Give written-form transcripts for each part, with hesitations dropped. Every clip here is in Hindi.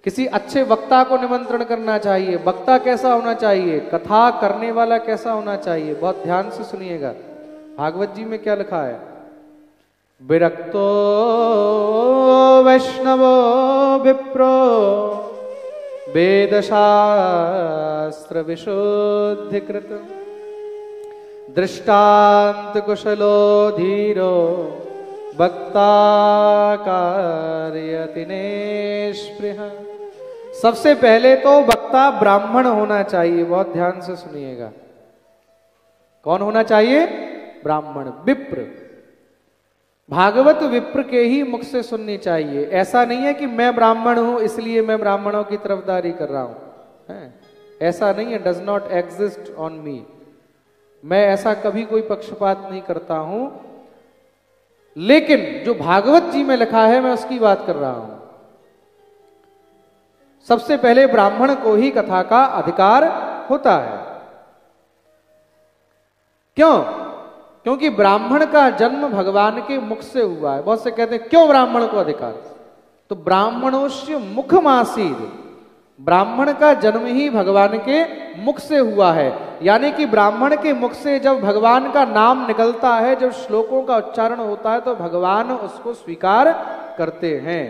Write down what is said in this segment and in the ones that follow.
किसी अच्छे वक्ता को निमंत्रण करना चाहिए। वक्ता कैसा होना चाहिए, कथा करने वाला कैसा होना चाहिए, बहुत ध्यान से सुनिएगा। भागवत जी में क्या लिखा है, विरक्तो वैष्णवो विप्रो वेद शास्त्र विशुद्धिकृत दृष्टांत कुशलो धीरो वक्ता कार्यति निष्पृह। सबसे पहले तो वक्ता ब्राह्मण होना चाहिए, बहुत ध्यान से सुनिएगा। कौन होना चाहिए, ब्राह्मण, विप्र। भागवत विप्र के ही मुख से सुननी चाहिए। ऐसा नहीं है कि मैं ब्राह्मण हूं इसलिए मैं ब्राह्मणों की तरफदारी कर रहा हूं, ऐसा नहीं है, does not exist on me. मैं ऐसा कभी कोई पक्षपात नहीं करता हूं, लेकिन जो भागवत जी में लिखा है मैं उसकी बात कर रहा हूं। सबसे पहले ब्राह्मण को ही कथा का अधिकार होता है। क्यों? क्योंकि ब्राह्मण का जन्म भगवान के मुख से हुआ है। बहुत से कहते हैं क्यों ब्राह्मण को अधिकार, तो ब्राह्मणोस्य मुखमासीद, ब्राह्मण का जन्म ही भगवान के मुख से हुआ है। यानी कि ब्राह्मण के मुख से जब भगवान का नाम निकलता है, जब श्लोकों का उच्चारण होता है, तो भगवान उसको स्वीकार करते हैं।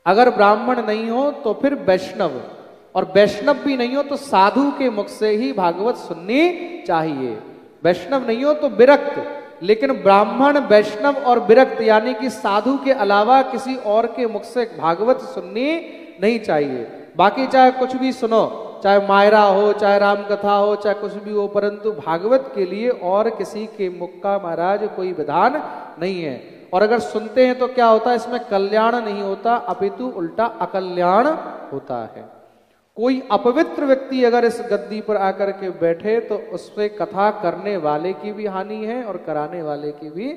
अगर ब्राह्मण नहीं हो तो फिर वैष्णव, और वैष्णव भी नहीं हो तो साधु के मुख से ही भागवत सुननी चाहिए। वैष्णव नहीं हो तो विरक्त, लेकिन ब्राह्मण, वैष्णव और विरक्त यानी कि साधु के अलावा किसी और के मुख से भागवत सुननी नहीं चाहिए। बाकी चाहे कुछ भी सुनो, चाहे मायरा हो, चाहे राम कथा हो, चाहे कुछ भी हो, परंतु भागवत के लिए और किसी के मुख का महाराज कोई विधान नहीं है। और अगर सुनते हैं तो क्या होता है, इसमें कल्याण नहीं होता, अपितु उल्टा अकल्याण होता है। कोई अपवित्र व्यक्ति अगर इस गद्दी पर आकर के बैठे तो उससे कथा करने वाले की भी हानि है और कराने वाले की भी